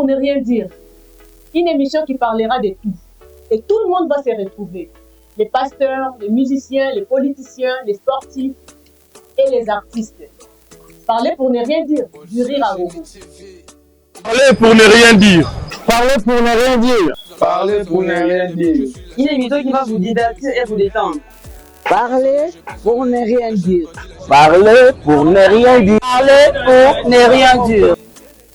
pour ne rien dire. Une émission qui parlera de tout. Et tout le monde va se retrouver. Les pasteurs, les musiciens, les politiciens, les sportifs et les artistes. Parler pour ne rien dire, du rire à gogo. Parler pour ne rien dire. Parler pour ne rien dire. Parler pour ne rien dire. Une émission qui va vous divertir et vous détendre. Parler pour ne rien dire. Parler pour ne rien dire. Parler pour ne rien dire.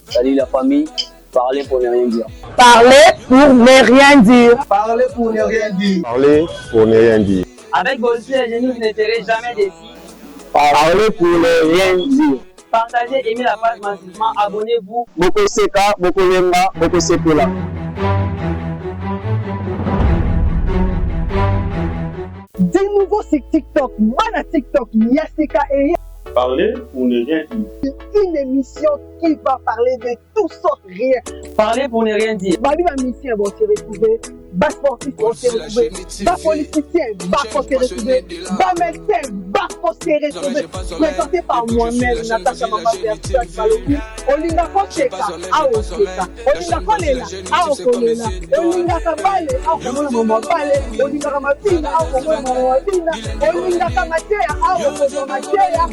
Salut la famille. Parler pour ne rien dire. Parler pour ne rien dire. Parler pour ne rien dire. Parler pour ne rien dire. Avec Bolzi la Génie, vous ne serez jamais déçus. Parler pour ne rien dire. Partagez, aimez la page massivement, abonnez-vous. Boko Seka, Boko Lemba, Boko Sekola. De nouveau sur TikTok, Mana TikTok, Yaseka et Parler pour ne rien dire. une émission qui va parler de tout sauf rien. Parlez pour ne rien dire. Babi va musicien vont se retrouver, bas sportif vont se retrouver, bas politicien va se retrouver, bas médecin va se retrouver. Présenté par moi-même, Natacha Mama Versace Malobi, Olinga Kocheka, Aoseka, Olinga Kolela, Aokolela, Olinga Kabale, Aokomola Mama Bale, Olinga Kamapina, Aokomola Mama Mapina, Olinga Kamatea, Aokomola Matea,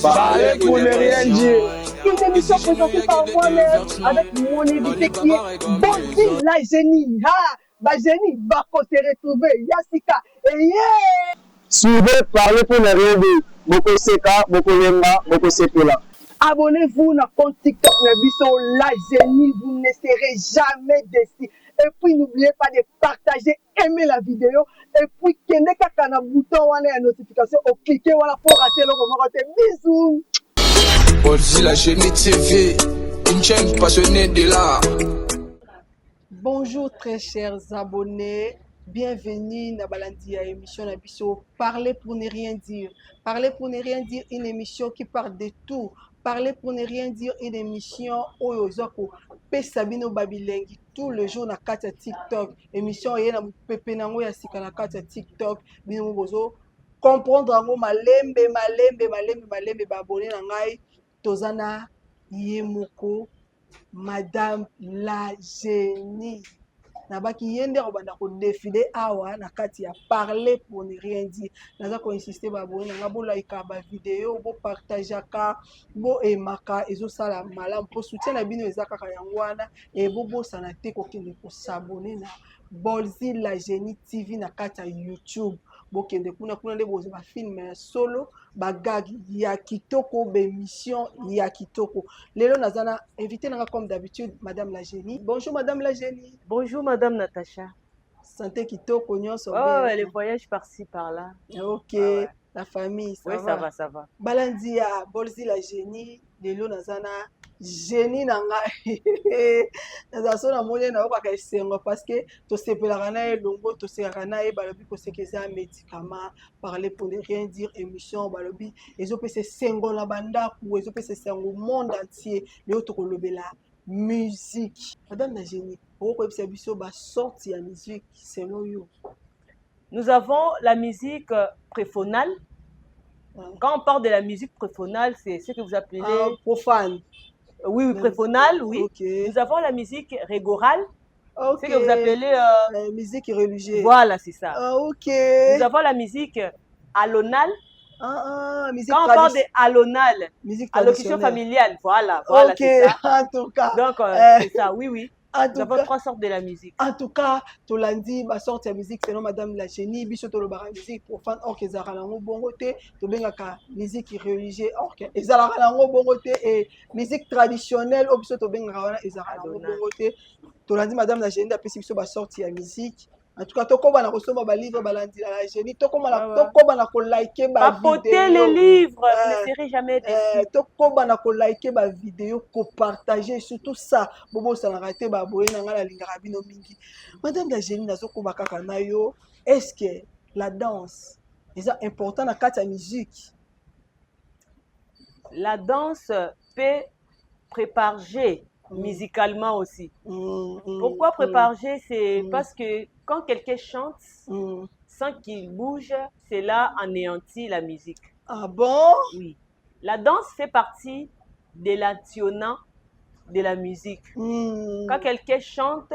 Parler pour ne rien dire. Une émission présentée par moi-même avec mon invité qui est Bolzi la Génie. Ma Génie va se retrouver. Yasika et yeah! Suivez Parler pour ne rien dire. Boko Seka, Boko Lemba, Boko Sekola. Abonnez-vous à compte TikTok Nabiso la Génie. Vous ne serez jamais déçus. Et puis n'oubliez pas de partager, aimer la vidéo. Et puis, kende kaka na bouton wana ya notification, au cliquer voilà pour rater le moment. Bisous. Bolzi la Génie TV, une chaîne passionnée de l'art. Bonjour très chers abonnés. Bienvenue dans Balandi à émission Nabiso. Parler pour ne rien dire. Parler pour ne rien dire, une émission qui parle de tout. Parler pour ne rien dire, une émission Oyozako. Pesabino Babilengi tout le jour na kati ya TikTok. Émission ye na pepe nango ya sika na kati ya TikTok. Bino bozo comprendre ngo malembe ba abonné na ngai tozana yemoko Madame la Génie. Nabaki yende robanda ko défiler awa na kati ya parler pour ne rien dire. Naza ko insister ba abonné na bo like ba vidéo, bo partager ka, bo emaka ezo sala malamu po soutien na bino ezaka ka yangwana et bo sana te ko kende ko s'abonner na Bolzi la Génie TV na kati ya YouTube. Bokende kuna nde bozo ba film ya solo bagag ya kitoko be mission ya kitoko. Lelo nazana invité nanga comme d'habitude Madame la Génie. Bonjour Madame la Génie. Bonjour Madame Natacha. Santé kitoko nyonso. Oh, les voyages par-ci par-là. OK, ah ouais. La famille ça oui, va. Ça va. Balandi ya Bolzi la Génie, lelo nazana Génie nanga. Nazaso na moni na okaka esengo parce que to sepelaka na elongo to sekaka na ye balobi ko sekeza médicament parler pour ne rien dire émission balobi ezopesa sengo na bandaku ezopesa sengo monde entier leo to kolobela musique. Madame la Génie, okoyebisa biso ba sortie ya musique selon you. Nous avons la musique préphonale. Quand on parle de la musique préphonale, c'est ce que vous appelez profane. Oui, préphonale, oui. Okay. Nous avons la musique régorale, ce que vous appelez musique religieuse. Voilà, c'est ça. OK. Nous avons la musique alonale. Musique quand on parle de alonale, allocution familiale, voilà, OK, c'est ça. En tout cas. Donc, c'est ça, oui. Nous avons trois sortes de la musique. En tout cas, tu l'as dit, ma sorte de musique, c'est non Madame la Génie, biso to lobara musique profane, or que zara lango bongote, to bengaka musique religieuse, or que ezara lango bongote et musique traditionnelle, or biso to bengaka wana ezara lango bongote. Tu l'as dit Madame la Génie, d'après biso ba sorte de musique. En tout cas, toko bana kosoma ba livre balandi la Génie, toko bana ko liker ba vidéo. Papoter les livres, vous ne serez jamais déçus. Toko bana ko liker ba vidéo, ko partager surtout ça. Bobo ça na raté ba boye na ngala lingara bino mingi. Madame la Génie nazo ko bakaka na yo, est-ce que la danse est important na kati ya musique? La danse peut préparer musicalement aussi. Pourquoi préparer? C'est parce que quand quelqu'un chante sans qu'il bouge, cela anéantit la musique. Ah bon? Oui. La danse fait partie de l'additionnement de la musique. Quand quelqu'un chante,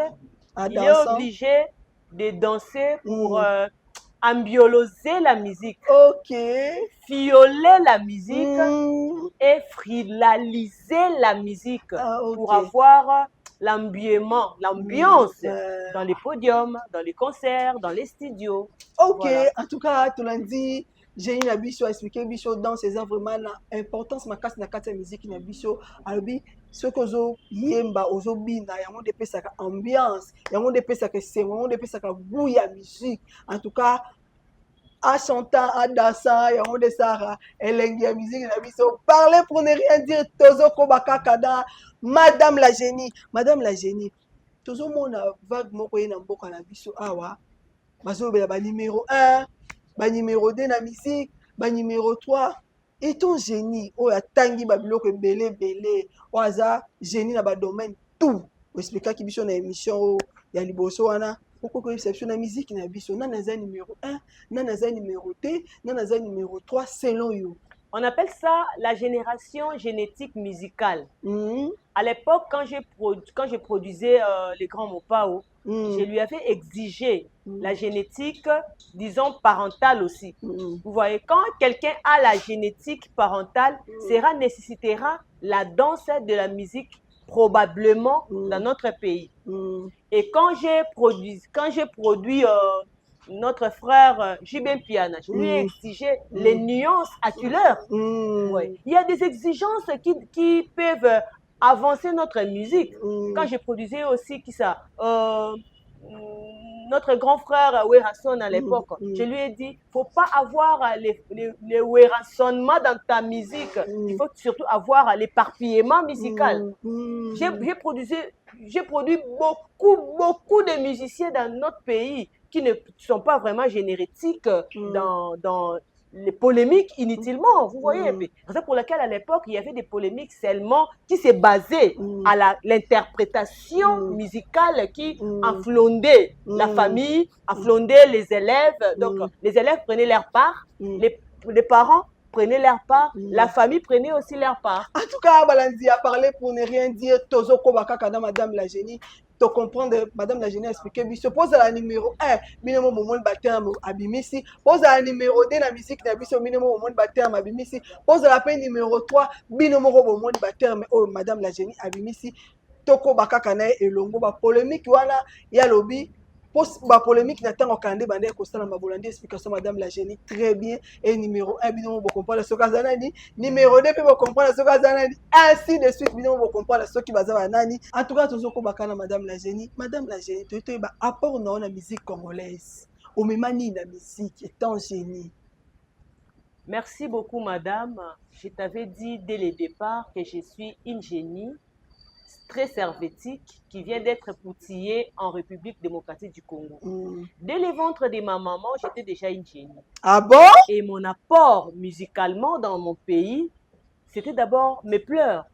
il est obligé de danser pour ambioloser la musique, fioler la musique et frilaliser la musique pour avoir l'ambiance dans les podiums, dans les concerts, dans les studios. Voilà. En tout cas, tu l'as dit, j'ai une habitude à expliquer dans ces œuvres vraiment l'importance de la musique na biso albi ce que zo yemba ozo bina yango de pesa ambiance yango de pesa que c'est yango de pesa bouya musique en tout cas à chantant à dansant yango de sara elengi ya musique na biso parler pour ne rien dire tozo kobaka kada madame la génie tozo mona vague moko ye na mboka na biso awa bazo bela ba numéro 1 ba numéro 2 na musique ba numéro 3 et ton génie o ya tangi ba biloko belé o aza génie na ba domaine tout expliquer ki biso na émission ya liboso wana pourquoi que exception na musique na biso na naza numéro 1 na naza numéro 2 na naza numéro 3 selon you. On appelle ça la génération génétique musicale. À l'époque, quand je produisais les grands Mopao, je lui avais exigé la génétique, disons, parentale aussi. Vous voyez, quand quelqu'un a la génétique parentale, cela nécessitera la danse de la musique probablement dans notre pays. Et quand j'ai produit notre frère Jibin Piana, je lui ai exigé les nuances à couleur. Ouais. Il y a des exigences qui peuvent avancer notre musique. Quand je produisais aussi notre grand frère Werason à l'époque, je lui ai dit, faut pas avoir les Werasonnements dans ta musique, il faut surtout avoir l'éparpillement musical. J'ai produit beaucoup de musiciens dans notre pays qui ne sont pas vraiment génétiques dans les polémiques inutilement, vous voyez. C'est pour laquelle à l'époque, il y avait des polémiques seulement qui se basaient à l'interprétation musicale qui enflondait la famille, enflondait les élèves. Donc, les élèves prenaient leur part, les parents prenaient leur part, la famille prenait aussi leur part. En tout cas, Balandi a parlé pour ne rien dire, Tozo Kobaka Kada, Madame la Génie. Tu comprends, Madame la Génie a expliqué, il se pose à la numéro 1, minimum au monde baptême Abimisi, pose à la numéro 2, la musique d'Abisso, minimum au monde baptême Abimisi, pose à la peine numéro 3, minimum au monde baptême, oh, Madame la Génie Abimisi, Toko Bakakane et Longo, polémique, voilà, il y a lobby. Pour la polémique, n'attend aucun débat de Costa Mabolandi, explication Madame la Génie, très bien. Et numéro 1, binomo, vous comprenez ce que numéro 2, vous comprenez ce que ainsi de suite, binomo, vous comprenez ce qui va nani. En tout cas, toujours comme Madame la Génie, tu es apport dans la musique congolaise. Au même manière, la musique est un génie. Merci beaucoup, Madame. Je t'avais dit dès le départ que je suis une génie très servétique qui vient d'être poutillée en République démocratique du Congo. Dès le ventre de ma maman, j'étais déjà une génie. Ah bon? Et mon apport musicalement dans mon pays, c'était d'abord mes pleurs.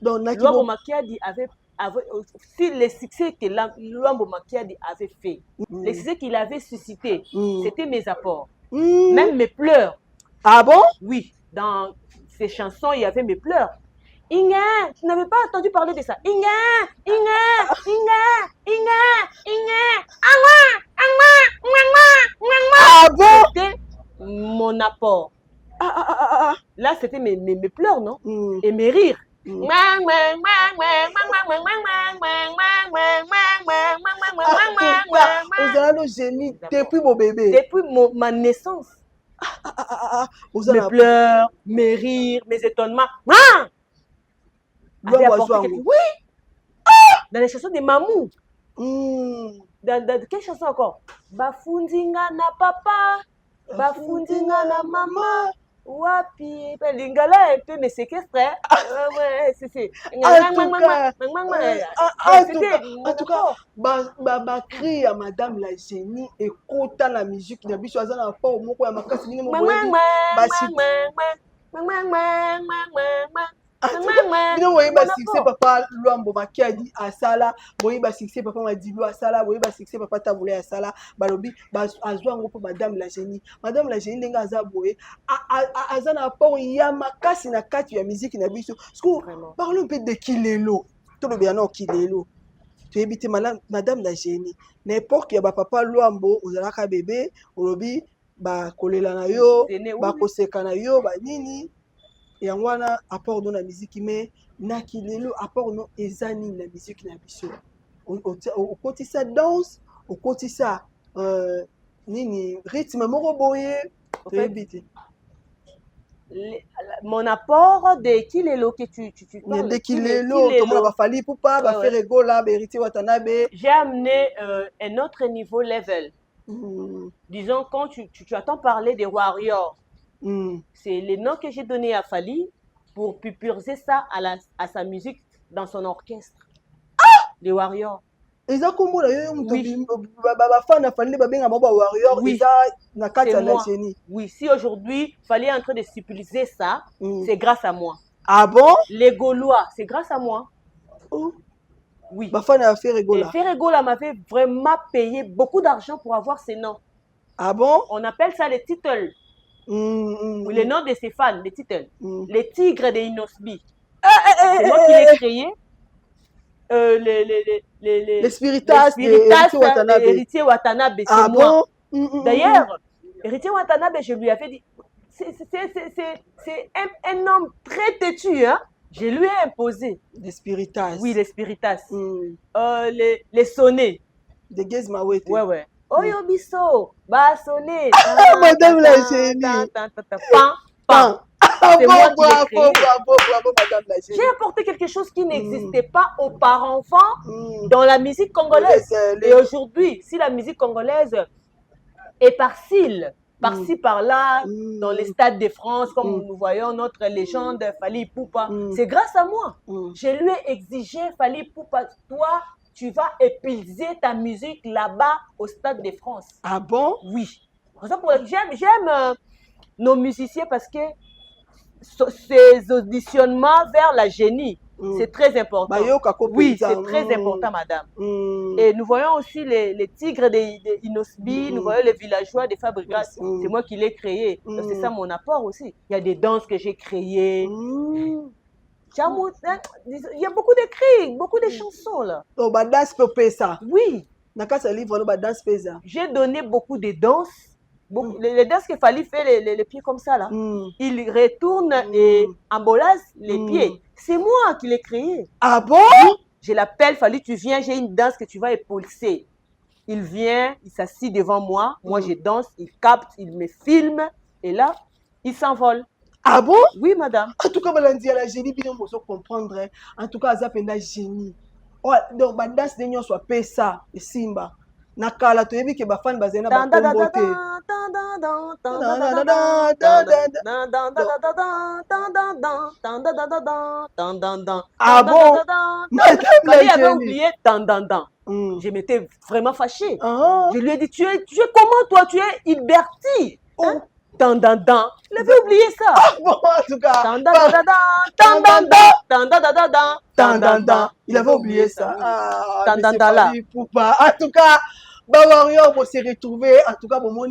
Luambo Makiadi avait si le succès que Luambo Makiadi avait fait, le succès qu'il avait suscité, c'était mes apports. Même mes pleurs. Ah bon? Oui, dans ces chansons, il y avait mes pleurs. Inga, tu n'avais pas entendu parler de ça. Inga, ah bon? C'était mon apport. Là, c'était mes pleurs, non? Et mes rires. Vous avez le génie depuis mon bébé. Depuis ma naissance. Mes pleurs, mes rires, mes étonnements. Oui! Dans les chansons de Mamou. Dans quelle chanson encore? Bafundinga na papa, bafundinga na maman. Wapi, Lingala un peu me séquestre. Ouais, c'est. En tout cas, bah crie à Madame la Génie, écoute la musique, il y a bicho azana na pa moko ya makasi ni mo boyebi. Bino boyi ba succès papa Luambo Makiadi asala, boyi ba succès papa Madilu asala, boyi ba succès papa Tabule asala, balobi azwa ngo po madame la génie. Madame la génie ndenga aza boye azana apport ya makasi na kati ya musique na biso. Parlons un peu de Kilelo. Tout le bien non Kilelo. Tu habites madame la génie. N'importe ya ba papa Luambo ozalaka bébé, olobi ba kolela na yo, ba koseka na yo, ba nini. Et en wana apport dans la musique mais na Kilelo apport non ezani la musique na biso au côté ça danse au côté ça nini rythme moko boye répéter mon apport de Kilelo que tu parles de Kilelo comment va falli pour pas va faire Regola Héritier Watanabe. J'ai amené un autre niveau level. Disons quand tu attends parler des warriors. C'est le nom que j'ai donné à Fally pour pulvériser ça à sa musique dans son orchestre. Les Warriors. Oui. Oui, si aujourd'hui Fally est en train de supplier ça, c'est grâce à moi. Ah bon? Les Gaulois, c'est grâce à moi. Oui. Ferregola m'avait vraiment payé beaucoup d'argent pour avoir ces noms. Ah bon? On appelle ça les titles. Le nom de ses fans, les titres. Les tigres de Inosbi. C'est moi qui l'ai créé. Les spiritas de Héritier Watanabe, c'est moi. D'ailleurs, Héritier Watanabe, je lui avais dit, c'est un homme très têtu, hein? Je lui ai imposé. Les spiritas. Oui, les spiritas. Les sonnets. De Gezmawete. Ouais. Oyo biso, ba sonné. Madame la génie. Pan. C'est moi qui l'ai créé. Bravo, madame la génie. J'ai apporté quelque chose qui n'existait pas auparavant dans la musique congolaise. Et aujourd'hui, si la musique congolaise est par-ci, par-là, dans les stades de France, comme nous voyons notre légende Fally Ipupa, c'est grâce à moi. Je lui ai exigé, Fally Ipupa, toi, tu vas épuiser ta musique là-bas au Stade de France. Ah bon? Oui. J'aime nos musiciens parce que ces auditionnements vers la génie, c'est très important. Oui, c'est très important, madame. Et nous voyons aussi les tigres d'Inosbi, nous voyons les villageois des Fabrigas. C'est moi qui l'ai créé. C'est ça mon apport aussi. Il y a des danses que j'ai créées. Il y a beaucoup de cris, beaucoup de chansons là. Oh, bah danse ça. Oui. J'ai donné beaucoup de danses. Les danses qu'il fallait faire les pieds comme ça là. Il retourne et embolase les pieds. C'est moi qui l'ai créé. Ah bon? Oui. Je l'appelle, Fally, tu viens, j'ai une danse que tu vas épulser. Il vient, il s'assit devant moi. Moi je danse, il capte, il me filme. Et là, il s'envole. Ah bon? Oui, madame. En tout cas, Balandia, la génie, bien vous comprendre. En tout cas, ça fait un génie. Oh, donc, ma danse de nous soit Pessa et Simba. Nakala, tu as vu que ma fan bazena ba comboté. Ah bon? Fally avait oublié Je m'étais vraiment fâchée. Je lui ai dit, tu es comment toi? Tu es Hilberti. Il avait oublié ça. Bon, en tout cas. Il avait oublié ça. Là. En tout cas, Bawario, on s'est retrouvé. En tout cas, mon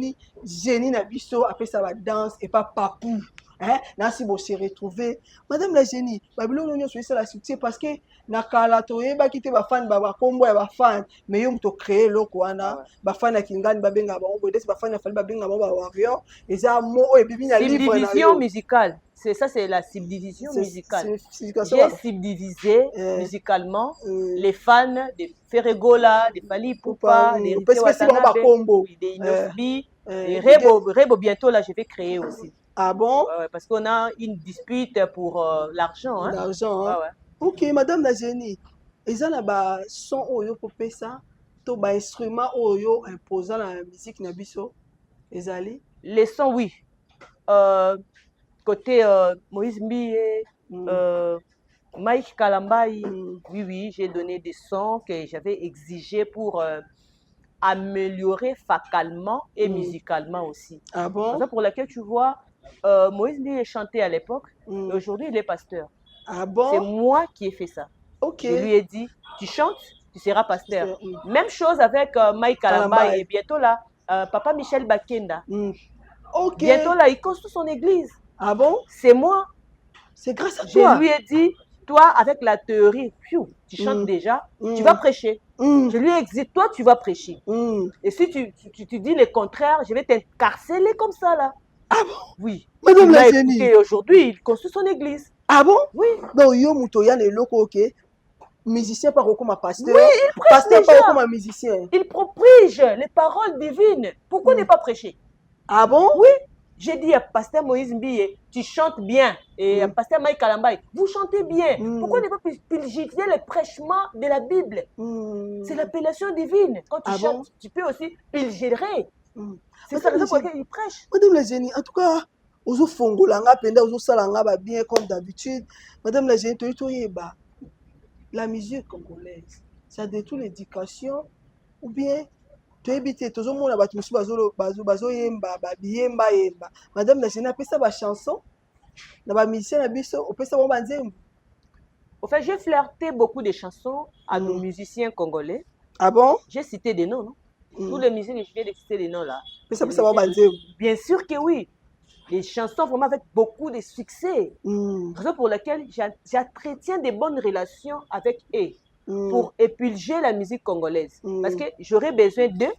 génie Nabiso a fait sa danse et pas papou. Hein? Nancy bon s'est retrouvé. Madame la génie, Babylone on a la succès parce que nakala toye ba kite ba fan ba kombo ya ba fan mais yo mto créer loko wana ba fan ya kingani ba benga ba ombo des ba fan ya Fally ba benga ba warrior et ça mo et bibi na livre na subdivision musicale. C'est ça, c'est la subdivision musicale. J'ai subdivisé musicalement les fans de Ferregola, de Fally Ipupa, de Héritier Watanabe, de Inosbi, et Rebo bientôt là je vais créer aussi. Ah bon? Parce qu'on a une dispute pour l'argent. Hein? L'argent, hein? Ok, madame la génie. Ils ont là son oyo pour faire ça. Tout ba instrument oyo imposant la musique nabiso. Ezali. Les sons, oui. Côté Moïse Mie, Mike Kalambaï, oui, j'ai donné des sons que j'avais exigés pour améliorer facalement et musicalement aussi. Ah bon? C'est ça pour laquelle tu vois, Moïse Mie chantait à l'époque, et aujourd'hui il est pasteur. Ah bon? C'est moi qui ai fait ça. Ok. Je lui ai dit, tu chantes, tu seras pasteur. Même chose avec Mike Kalamba et bientôt là, Papa Michel Bakenda. Ok. Bientôt là, il construit son église. Ah bon? C'est moi. C'est grâce à toi. Je lui ai dit, toi, avec la théorie, tu chantes déjà, tu vas prêcher. Je lui ai dit, toi, tu vas prêcher. Et si tu dis le contraire, je vais t'incarcérer comme ça, là. Ah bon? Oui. Madame la génie. Et aujourd'hui, il construit son église. Ah bon? Oui. Donc, yo, Moutoyan est loco, ok? Musicien par comme un pasteur. Oui, il prêche pasteur déjà. Par comme un musicien. Il propige les paroles divines. Pourquoi ne pas prêcher? Ah bon? Oui. J'ai dit à Pasteur Moïse Mbiye, tu chantes bien. Et à Pasteur Mike Kalambaye, vous chantez bien. Pourquoi ne pas pilgiser le prêchement de la Bible? C'est l'appellation divine. Quand tu chantes, tu peux aussi pilgérer. C'est ça la raison pour laquelle il prêche. Madame la génie, en tout cas, ozo fongolanga penda ozo salanga ba bien comme d'habitude. Madame la génie, la musique congolaise, ça détruit l'éducation ou bien tu habites toujours mon abat musu bazo yemba ba biyemba yemba. Madame la génie appelle ça ba chanson. Na ba musicien na biso on peut ça bon banzembo. En fait, j'ai flirté beaucoup de chansons à nos musiciens congolais. Ah bon? J'ai cité des noms, non? Tous les musiciens que je viens de citer des noms là. Bien sûr que oui. Les chansons vraiment avec beaucoup de succès. Raison pour laquelle j'entretiens des bonnes relations avec eux pour épulger la musique congolaise. Parce que j'aurai besoin d'eux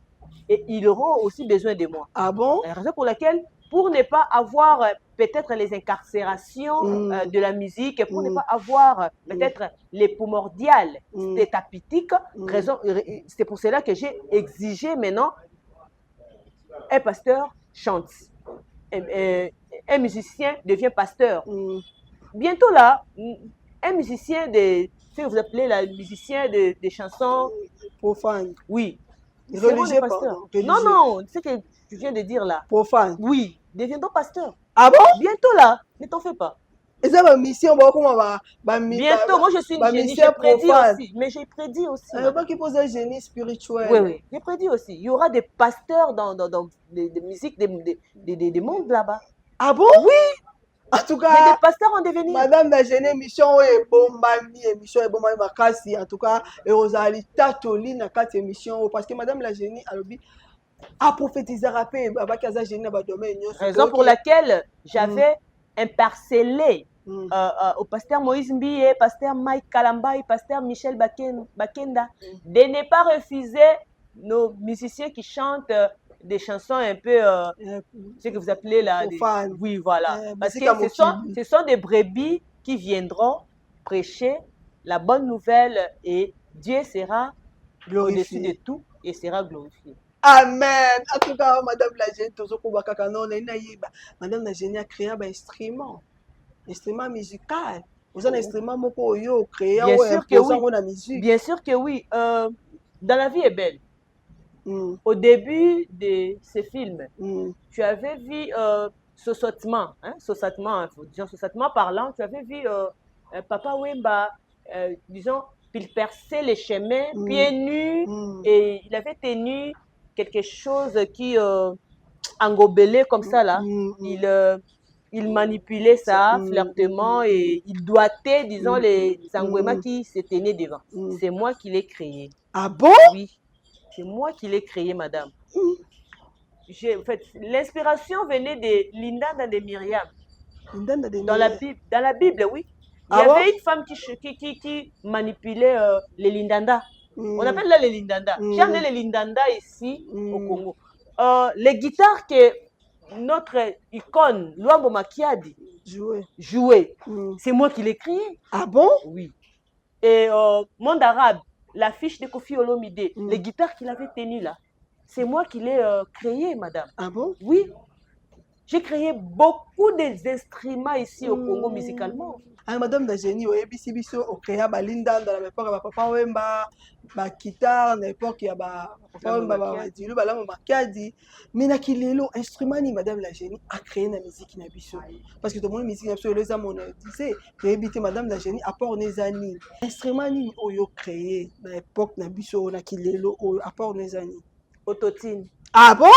et ils auront aussi besoin de moi. Ah bon? Raison pour laquelle, pour ne pas avoir peut-être les incarcérations de la musique, pour ne pas avoir peut-être les primordiales stétapitiques, c'est pour cela que j'ai exigé maintenant un pasteur chante. Un musicien devient pasteur. Bientôt là, un musicien ce que vous appelez la musicien des chansons profanes. Oui. Religieux, non, non, ce que tu viens de dire là. Profane. Oui, deviendront pasteur. Ah bon? Bientôt là, ne t'en fais pas. Et ça, ma mission, bientôt, moi je suis une génie, j'ai prédit aussi. Mais j'ai prédit aussi. Il n'y a pas qui pose un génie spirituel. Oui, oui, j'ai prédit aussi. Il y aura des pasteurs dans des musiques des mondes là-bas. Ah bon? Oui. En tout cas, il y a des pasteurs en devenir. Madame la génie, émission est bombami, émission est bombami, makasi. En tout cas, et Rosalie Tatoli na quatre émissions parce que Madame la génie a lobby a prophétisé rapé avec Kaza génie na domaine. Raison pour laquelle j'avais imparcellé au pasteur Moïse Mbiye, pasteur Mike Kalambaye, pasteur Michel Bakenda de ne pas refuser nos musiciens qui chantent des chansons un peu, ce que vous appelez là, oui, voilà. Parce que ce sont des brebis qui viendront prêcher la bonne nouvelle et Dieu sera au-dessus de tout et sera glorifié. Amen. En tout cas, Madame la génie, Madame la génie a créé un instrument musical. Vous avez un instrument créé musique. Bien sûr que oui. Dans la vie est belle. Au début de ce film, tu avais vu Sossatement, Sossatement parlant, tu avais vu Papa Wemba, disons, il perçait les chemins pieds nus et il avait tenu quelque chose qui engobelait comme ça là. Il manipulait ça flirtement et il doigtait, disons, les engouements qui se tenaient devant. C'est moi qui l'ai créé. Ah bon? Oui. C'est moi qui l'ai créé, madame. En fait, l'inspiration venait de Lindanda de Myriam. Dans la Bible, oui. Il y avait une femme qui manipulait les Lindanda. On appelle là les Lindanda. J'ai amené les Lindanda ici au Congo. Les guitares que notre icône, Luambo Makiadi, jouait. C'est moi qui l'ai créé. Ah bon? Oui. Et Monde Arabe, l'affiche de Kofi Olomide, les guitares qu'il avait tenues là, c'est moi qui l'ai créé, madame. Ah bon? Oui. J'ai créé beaucoup d'instruments ici au Congo musicalement. Ah, madame la génie, au ABC, au créa balinda dans la époque, papa Wemba, ma guitare, dans l'époque, il y a papa Wemba, dilu balamo makadi. Mais na kilelo instrument ni madame la génie a créé la musique na biso. Parce que tout le monde musique na biso les amon disait, réhabiter madame la génie apport les années. Instrument ni oyo créé dans l'époque na biso na kilelo apport les années. Autotune. Ah bon?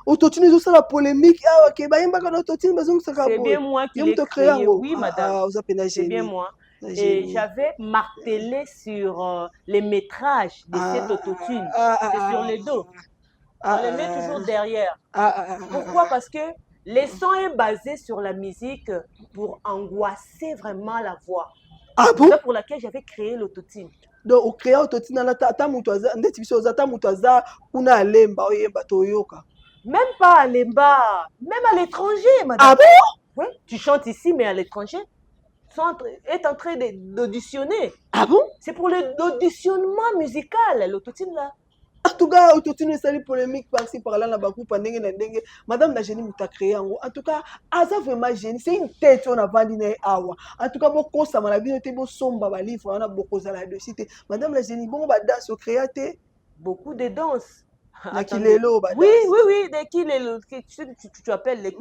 Autotune ils ont ça la polémique ah OK ba yemba kana autotune bazong ça c'est bien moi qui l'ai créé oui madame c'est bien moi et j'avais martelé sur les métrages de cette autotune c'est sur le dos on les met toujours derrière pourquoi parce que le son est basé sur la musique pour angoisser vraiment la voix c'est pour laquelle j'avais créé l'autotune. Donc au créer autotune na ta mutu aza ndeti biso ozata mutu aza kuna alemba oyemba toyoka même pas à Lemba, même à l'étranger, madame. Ah bon? Oui, tu chantes ici, mais à l'étranger, est en train d'auditionner. Ah bon? C'est pour l'auditionnement musical, l'autotune là. En tout cas, autotune c'est une polémique par-ci par-là, na bakou pandenge na ndenge. Madame la génie muta créé en tout cas, aza vraiment génie, c'est une tête on a vendu na awa. En tout cas, beaucoup ça m'a bien été bon somba ba livre, on a beaucoup ça là dessus. Madame la génie, bon ba danse au créaté. Beaucoup de danse. Kilelo, oui, des Kilelo. Tu appelles les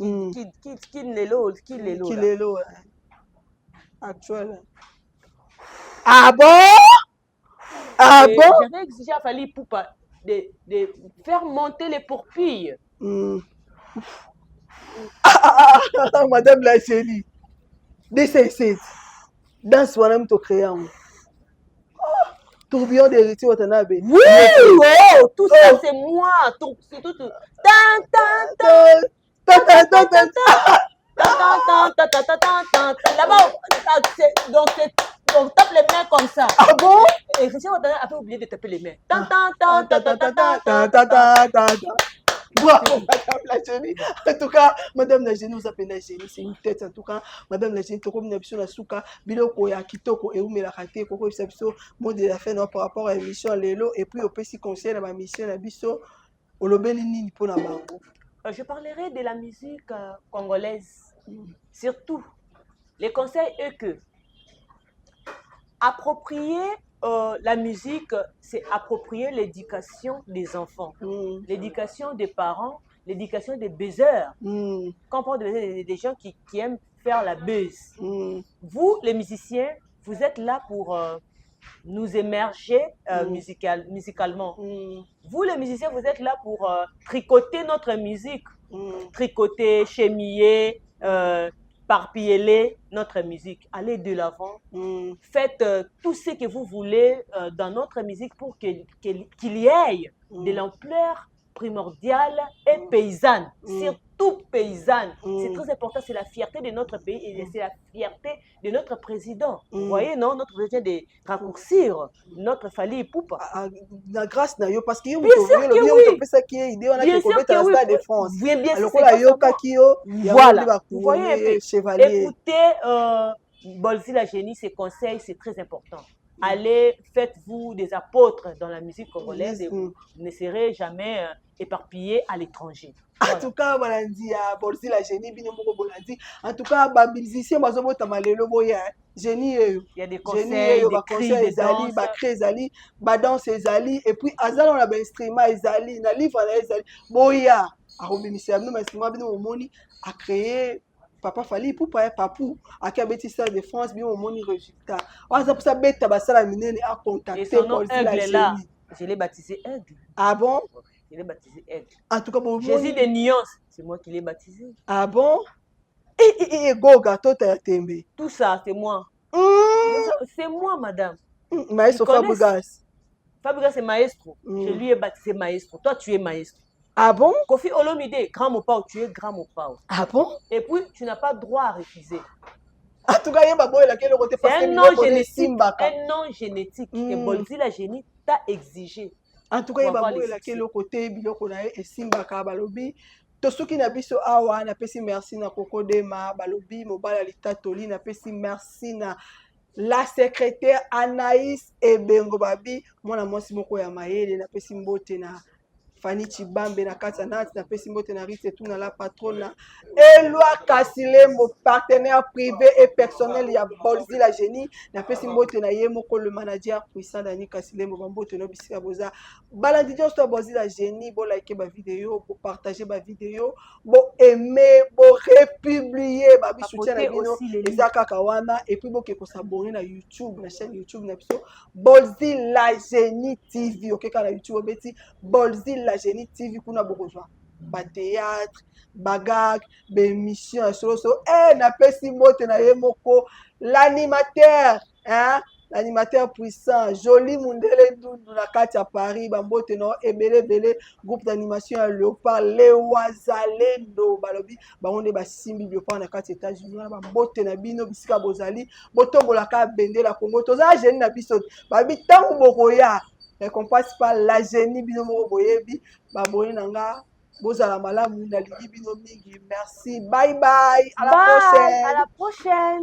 Kilelo. Kilelo. Actuel. Ah bon? Ah bon? J'avais exigé à Fally Ipupa de faire monter les pourpilles. Madame la génie. DCC. Dans ce moment, tu crées un. Tourbillon d'héritier Watanabe. Oui, oh, tout ça c'est moi. C'est tout. Là-bas, donc tape les mains comme ça. Ah bon? Et Héritier Watanabe a fait oublier de taper les mains. Bravo, madame la génie. En tout cas, madame la génie, vous appelez la génie, c'est une tête. En tout cas, madame la génie, tu comme une la souka, biloko ya kitoko et où me la raté, koko episo, mot de la fin par rapport à l'émission Lelo et puis au petit conseil de ma mission la biso, au lobeli ni pour la bango. Je parlerai de la musique congolaise. Surtout, les conseils est que approprier la musique, c'est approprier l'éducation des enfants, l'éducation des parents, l'éducation des buzzers. Comprendre des gens qui aiment faire la buzz. Vous, les musiciens, vous êtes là pour nous émerger musicalement. Vous, les musiciens, vous êtes là pour tricoter notre musique, tricoter, chemiller, parpiller notre musique. Allez de l'avant. Faites tout ce que vous voulez dans notre musique pour qu'il y ait de l'ampleur primordiale et paysanne. Surtout paysanne. C'est très important. C'est la fierté de notre pays et c'est la fierté de notre président. Vous voyez, non? Notre président de raccourcir notre Fally Ipupa. La grâce n'a yo parce que bien sûr que oui. Ça qui est idée on a que oui. Stade de France. Bien sûr. Voilà. Vous voyez, écoutez, Bolzi la génie, ses conseils, c'est très important. Allez, faites-vous des apôtres dans la musique congolaise et vous ne serez jamais éparpillés à l'étranger. En tout cas, Balandi, Bolzi la génie, Bolandi. En tout cas, les musiciens, génie, il y a des conseils, des cris, des danses, ezali, danse ezali, et puis azal on a un instrument ezali, na livre ezali, boya, a remisé nous instrument bino omoni a créé papa Fally Ipupa papou a kabeti ça de France bien omoni résultat. On ça pour ça bête basala minene a contacter Bolzi la génie. Je l'ai baptisé Aigle. Ah bon? Je l'ai baptisé Aigle. En tout cas, bon, Jésus des nuances, c'est moi qui l'ai baptisé. Ah bon? Goga, toi, t'as tembe. Tout ça, c'est moi. C'est moi, madame. Maestro Fabregas. Fabregas, c'est maestro. Je lui ai baptisé maestro. Toi, tu es maestro. Ah bon? Kofi Olomide, grand Mopao, tu es grand Mopao. Ah bon? Et puis, tu n'as pas droit à refuser. En tout cas, il y a un nom génétique. Un nom génétique que Bolzi la génie t'a exigé. En tout cas, il y a le côté biloko na e simbaka balobi to soki na biso awa na pesi merci na Kokodema balobi mobala litatoli na pesi merci na la secrétaire Anaïs Ebengo babi mwana mwasi moko ya mayele na pesi mbote na Fanny Chibambe na Katsanat na pesi mbote na Rite tout na la patronne Eloi Kasile mon partenaire privé et personnel ya Bolzi la génie na pesi mbote na ye moko le manager puissant Dani Kasile mon mbote no bisika boza balandi josto Bolzi la génie bo like ba vidéo bo partager ba vidéo bo aimer bo republier ba bi soutien na bino ezaka kawana et puis bo ke ko s'abonner na YouTube na chaîne YouTube na biso Bolzi la génie TV OK ka na YouTube beti Bolzi la génie TV kuna bokozwa théâtre, bagag, émission solo solo. Na pesi mote na yemoko l'animateur, hein? L'animateur puissant, joli Mundele Ndundu na kati à Paris, bambote no ebele groupe d'animation à Léopard, Lewazalendo balobi, bangonde basimbi Léopard na kati États-Unis, bambote na bino bisika bozali, botombola ka bende la Congo, toza jeune na biso, babi tangu bokoya, qu'on passe par la génie bino moko boyebi, baboye nanga, bozala malamu na ligi bino mingi, merci, bye bye, à la prochaine. À la prochaine.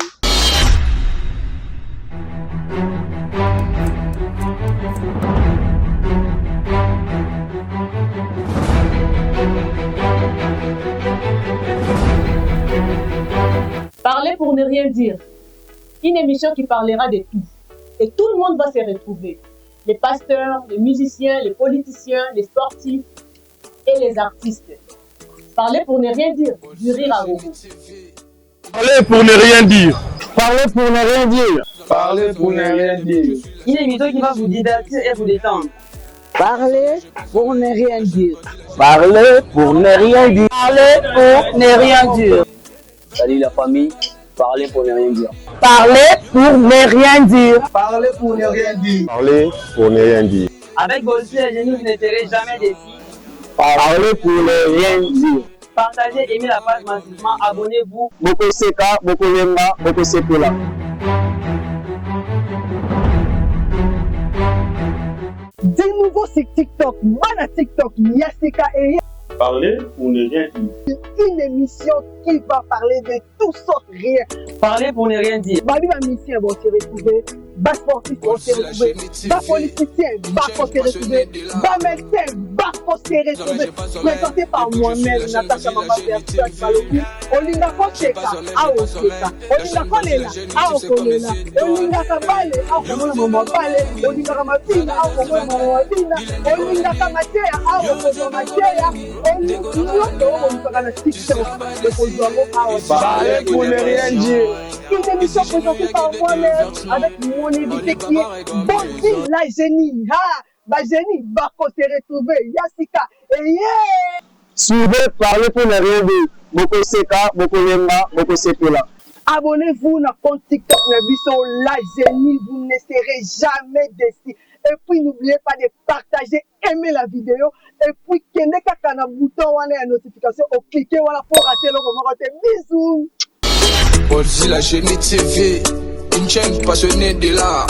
Parler pour ne rien dire. Une émission qui parlera de tout. Et tout le monde va se retrouver. Les pasteurs, les musiciens, les politiciens, les sportifs et les artistes. Parler pour ne rien dire. Du rire à gogo. Parler pour ne rien dire. Parler pour ne rien dire. Parler pour ne rien dire. Une émission qui va vous divertir et vous détendre. Parler pour ne rien dire. Parler pour ne rien dire. Parler pour ne rien dire. Salut la famille. Parler pour ne rien dire. Parler pour ne rien dire. Parler pour ne rien dire. Parler pour ne rien dire. Avec Golsi et Génie, vous n'êtes jamais déçus. Parler pour ne rien dire. Partagez, aimez la page massivement, abonnez-vous. Boko Seka, Boko Lemba, Boko Sekola. De nouveau sur TikTok, mana TikTok, Yasika et Parler pour ne rien dire. une émission qui va parler de tout sauf rien. Parlez pour ne rien dire. Babi ma mission vont se retrouver, bas sportifs vont se retrouver, bas politiciens vont se retrouver, bas médecins vont se retrouver. Présenté par moi-même, Natacha Mama Versace Malobi, Olinga Kocheka, Aokeka, Olinga Kolela, Aokolela, Olinga Kabale, Aokomola Mama Bale, Olinga Kamapina, Aokomola Mama Mapina, Olinga Kamatea, Aokomola Matea, Parler pour ne rien dire. Une émission présentée par moi-même avec mon invité qui est Bonzi la génie. Ma génie va se retrouver. Yasika et yeah! Suivez Parler pour ne rien dire. Boko Seka, Boko Lemba, Boko Sekola. Abonnez-vous à compte TikTok Nabiso la génie. Vous ne serez jamais déçus. Et puis n'oubliez pas de partager, aimer la vidéo. Et puis, kende kaka na bouton wana ya notification, au cliquer voilà pour rater le moment. Bisous. Golsi la Génie TV, une chaîne passionnée de l'art.